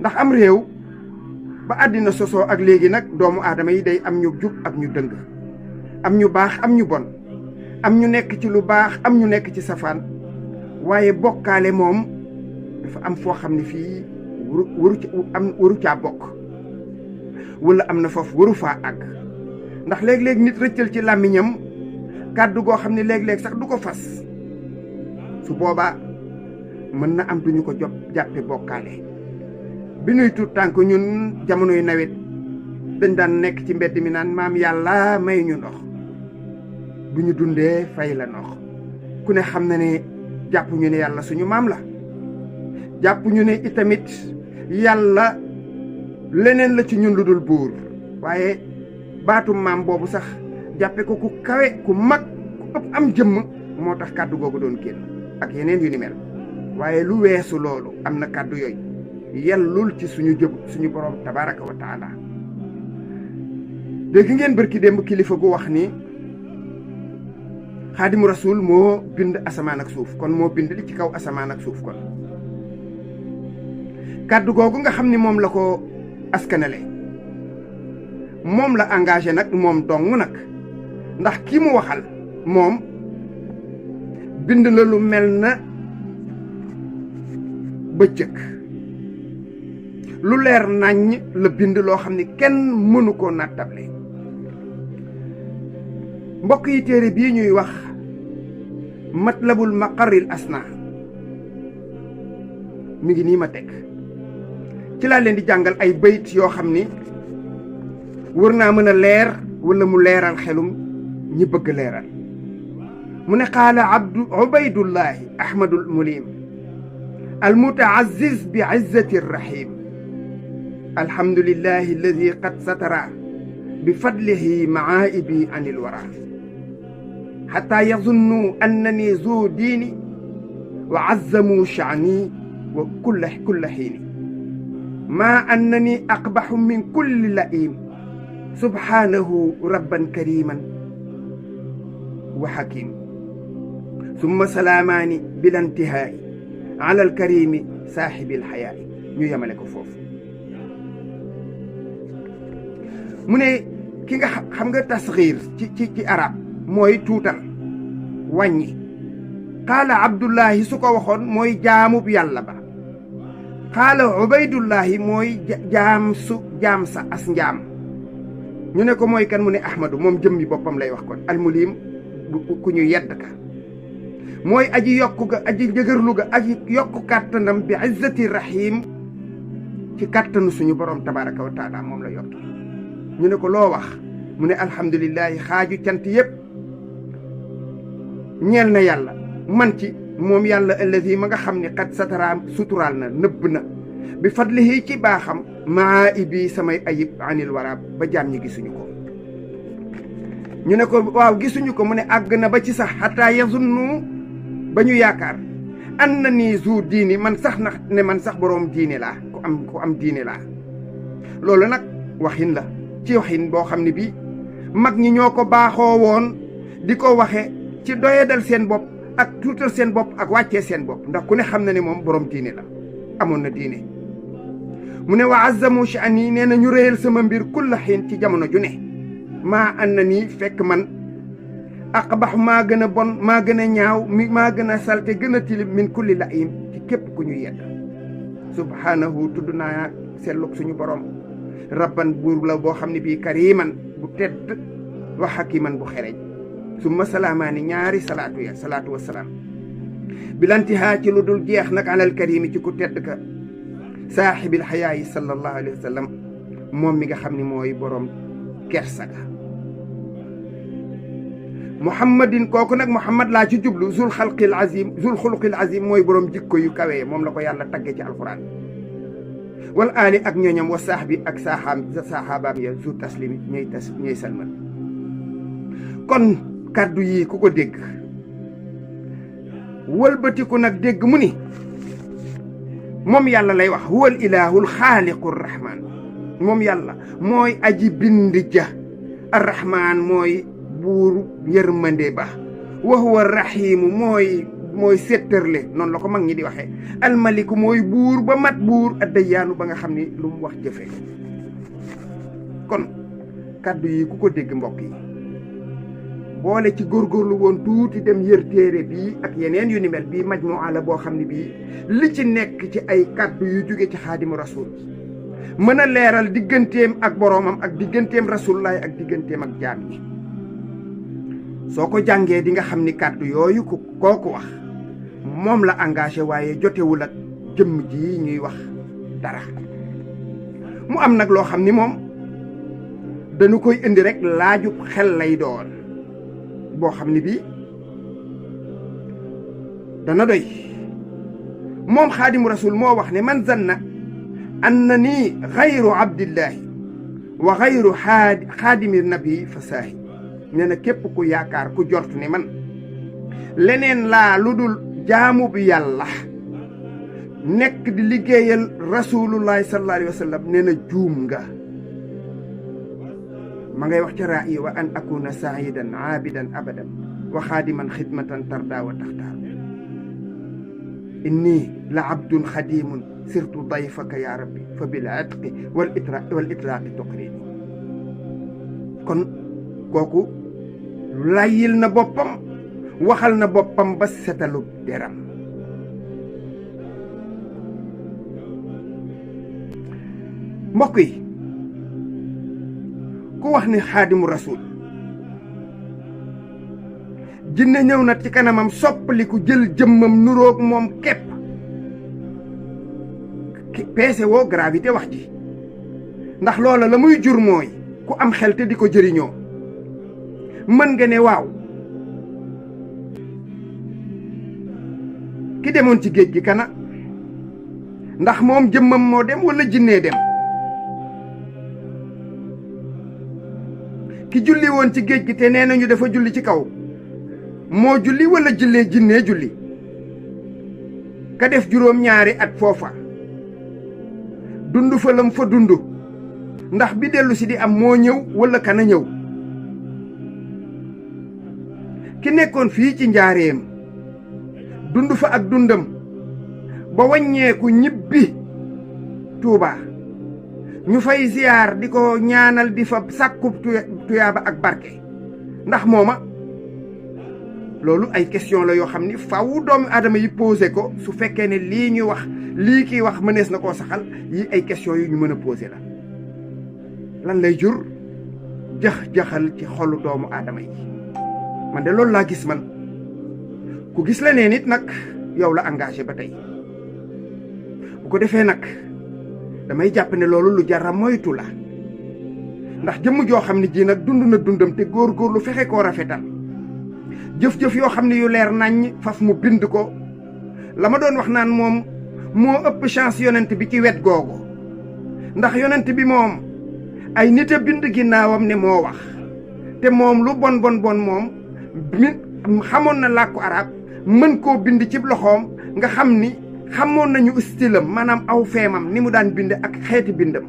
ndax am réew ba àddina sosoo ak léegi nag doomu aadama yi day am ñu jub ak ñu dëng, am ñu baax am ñu bon, am ñu nekk ci lu baax am ñu nekk ci safaan. waaye bokkaale moom dafa am foo xam ne fii waru caa bokk, wala am na foofu waru faa àgg. ndax léeg-léeg nit rëccal ci làmmiñam kàddu goo xam ne léeg-léeg sax du ko fas, su boobaa mën na am duñu ko jàppe bokkaale. bi nuy tuut tànk ñun jamonoy nawet dañ daan nekk ci mbedd mi naan maam yàlla may ñu ndox, bu ñu dundee fay la ndox. ku ne xam na ne jàpp ñu ne yàlla suñu maam la, jàpp ñu ne itamit yàlla leneen la ci ñun lu dul buur. waaye baatu maam boobu sax jàppe ko ku kawe ku mag ku ëpp am jëmm moo tax kàddu googu doon génn ak yeneen yu ni mel. waaye lu weesu loolu am na kàddu yooyu yellul ci suñu borom tabaraka wa taala. dégg ngeen bërki démb kilifa gu wax ni xaadimu rasul moo bind asamaan ak suuf, kon moo bind li ci kaw asamaan ak suuf. kon kàddu googu nga xam ni moom la ko askanale moom la engagé nag moom dong nag, ndax kii mu waxal moom bind na lu mel na bëccëg, lu leer naññ la bind loo xam ni kenn mënu koo nattable. mbokk yi, téere bii ñuy wax matlabul maqarril asna mi ngi nii ma teg, ci laa leen di jàngal ay bayit yoo xam ni wër naa mën a leer wala mu leeral xelum ñi bëgg leeral. mu ne qaala ubaydullahi ahmadul mulim almutaaziz bi izzati rahim alhamdulillahi alladi qad satara bi fadlihi maaibi an ilwara xata yazunnu annani zu diini wa azzamu shaani wa kulla xiini ma annani aqbaxu min kulli laim subhanahu rabban kariman wa hakim summa salaamaani bila intihaai ala alkarimi saaxibi alxayaai. ñu yemale ko foofu. mu ne ki nga xam nga tasxiir ci arab mooy tuutal, wàññi. qaala abdullahi su ko waxoon mooy jaamub yàlla ba, qaala ubaydullahi mooy jaam sa as njaam. ñu ne ko mooy kan mu ne ahmadu, moom jëmmi boppam lay wax kon almulim ku ñu yedd ka, mooy aji yokku ga aji njëgërlu ga aji yokku kàttanam bi izzati rahim ci kàttanu suñu borom tabaraka wa taala moom la yokki. ñu ne ko loo wax mu ne alhamdulillahi xaaju cant yépp ñeel na yàlla man ci moom yàlla allazi ma nga xam ne xat sataraam suturaal na nëbb na bi fadlihi ci baaxam maa ibi samay ayib anil waraab ba jaam ñi gisuñu ko. ñu ne ko waaw gisuñu ko mu ne àgg na ba ci sax xataa yazunnu ba ñu yaakaar an na nii zu diini man sax na ne man sax boroom diine laa ku am diine laa. loolu nag waxin la ci waxin boo xam ne bii mag ñi ñoo ko baaxoo woon di ko waxe ci doyadal seen bopp ak tuutal seen bopp ak wàccee seen bopp, ndax ku ne xam na ne moom boroom diine la, amoon na diine. mu ne wa azzamu sha'ani nee na ñu réyal sama mbir kulla xiin ci jamono ju ne maa ànd na nii fekk man aqbax maa gën a bon maa gën a ñaaw maa gën a salte gën a tilim min kulli laim ci képp ku ñu yedd. subhanahu tudd naa selluk suñu borom rabban buur la boo xam ne bii kariman bu tedd wa hakiman bu xereñ. summa salaamaani ñaari salaatu wasalaam bilantihaa ci lu dul jeex nag alal karimi ci ku tedd ka saaxibil xayaayi sallallahu alayhi wa sallam moom mi nga xam ne mooy borom kersaga. muhammadin kooku nag muhammad laa ci jublu zul xalqil azim mooy borom jikko yu kawee moom la ko yàlla tagge ci alquran. wal aali ak ñooñam wa saaxbi ak saaxaabaam ya zu taslimi ñooy salmal. kon kàddu yi ku ko dégg wëlbatiku nag dégg mu ni moom yàlla lay wax huwal ilaahul xaaliqu rahmaan, moom yàlla mooy aji bind ja, arrahmaan mooy buur yërmande ba, wa huwa rahiimu mooy mooy séttërle noonu la ko mag ñi di waxee almaliku mooy buur ba mat buur addayyaanu ba nga xam ni lu mu wax jëfe kon kàddu yi ku ko dégg mbokk yi boole ci góorgóorlu woon tuuti dem yër téere bii ak yeneen yu ni mel bii majmu'a la boo xam ne bii li ci nekk ci ay kàddu yu jóge ci xaadimu rasul mën a leeral digganteem ak boroomam ak digganteem rasulullaay ak digganteem ak jaam yi soo ko jàngee di nga xam ni kàddu yooyu kooku wax moom la engagé waaye jotewul ak jëmm ji ñuy wax dara mu am nag loo xam ni moom dañu koy indi rek laajub xel lay doon boo xam ni bii dana doy moom xaadimu rasul moo wax ne man zanna annani xayru abdillahi wa xayru xaadimi nabi fa saahi nee na képp ku yaakaar ku jort ne man leneen laa lu dul jaamu bi yàlla nekk di liggéeyal rasulullahi sallallahu alayhi wa sallam nee na juum nga ma ngay wax ca raayi wa an akuna saidan aabidan abadan wa xaadiman xidmatan tarda wa taxtaar inni la abdun xadimun sirtu dayfaka ya rabbi fa bil atqi wal itlaaqi tuqrini kon kooku layyil na boppam waxal na boppam ba setalu deram mbokk yi ku wax ni xaadimu rasul jinne ñëw na ci kanamam soppaliku jël jëmmam nuroog moom képp peese woo gravité wax ji ndax loola la muy jur mooy ku am xel te di ko jëriñoo mën nga ne waaw ki demoon ci géej gi kana ndax moom jëmmam moo dem wala jinnee dem ki julli woon ci géej gi te nee nañu dafa julli ci kaw moo julli wala jillee jinnee julli ka def juróom-ñaari at foofa dund fa lam fa dund ndax bi dellu si di am moo ñëw wala kana ñëw ki nekkoon fii ci njaareem dund fa ak dundam ba wàññeeku ñibbi Tuuba ñu fay ziyaar di ko ñaanal di fa sàkkub tuyaaba ak barke ndax mooma loolu ay question la yoo xam ni faw doomu aadama yi posé ko su fekkee ne lii ñuy wax lii kiy wax mënees na koo saxal yi ay question yu ñu mën a posé la lan lay jur jax-jaxal ci xolu doomu aadama yi man de loolu laa gis man ku gis la nee nit nag yow la engagé ba tey bu ko defee nag damay jàpp ne loolu lu jara moytu la ndax jëmm joo xam ne ji nag dund na dundam te góor-góorlu fexe koo rafetal jëf-jëf yoo xam ne yu leer naññ faf mu bind ko la ma doon wax naan moom moo ëpp chance yonent bi ci wet googu ndax yonent bi moom ay nit a bind ginnaawam ne moo wax te moom lu bon moom xamoon na làkku arab mën koo bind ci loxoom nga xam ni xamoon nañu stylam maanaam aw feemam ni mu daan bind ak xeeti bindam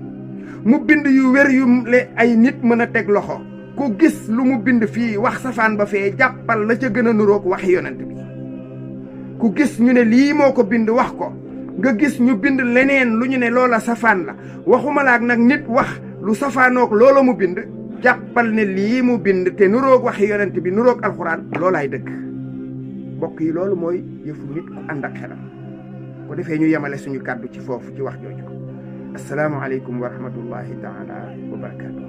mu bind yu wér yu le ay nit mën a teg loxo ku gis lu mu bind fii wax safaan ba fee jàppal la ca gën a nuroog waxi yonent bi ku gis ñu ne lii moo ko bind wax ko nga gis ñu bind leneen lu ñu ne loola safaan la waxuma laak nag nit wax lu safaanoog loola mu bind jàppal ne lii mu bind te nuroog waxi yonent bi nuroog alxuraan loolaay dëgg mbokk yi loolu mooy yëfu nit ku ànd ak xelam ko defee ñu yemale suñu kàddu ci foofu ci wax jooju assalaamu aleykum wa rahmatullahi taala wa barakaatu